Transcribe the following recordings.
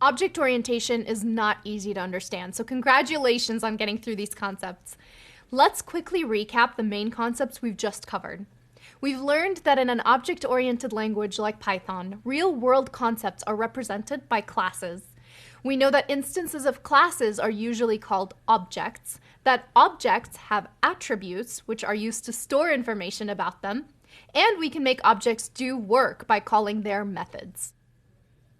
Object orientation is not easy to understand, so congratulations on getting through these concepts. Let's quickly recap the main concepts we've just covered. We've learned that in an object-oriented language like Python, real-world concepts are represented by classes. We know that instances of classes are usually called objects, that objects have attributes, which are used to store information about them, and we can make objects do work by calling their methods.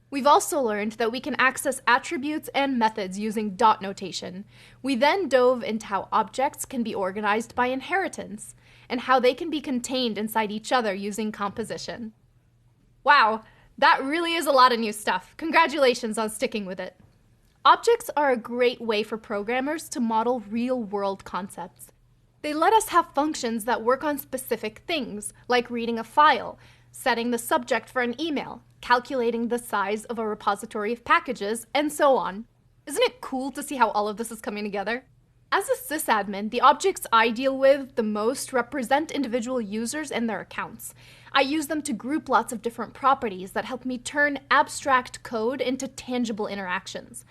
We've also learned that we can access attributes and methods using dot notation. We then dove into how objects can be organized by inheritance, and how they can be contained inside each other using composition. Wow, that really is a lot of new stuff. Congratulations on sticking with it. Objects are a great way for programmers to model real-world concepts. They let us have functions that work on specific things, like reading a file, setting the subject for an email, calculating the size of a repository of packages, and so on. Isn't it cool to see how all of this is coming together? As a sysadmin, the objects I deal with the most represent individual users and their accounts. I use them to group lots of different properties that help me turn abstract code into tangible interactions.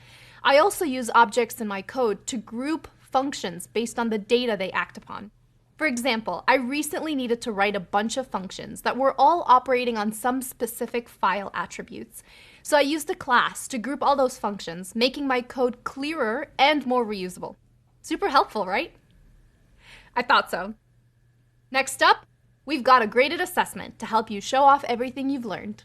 I also use objects in my code to group functions based on the data they act upon. For example, I recently needed to write a bunch of functions that were all operating on some specific file attributes. So I used a class to group all those functions, making my code clearer and more reusable. Super helpful, right? I thought so. Next up, we've got a graded assessment to help you show off everything you've learned.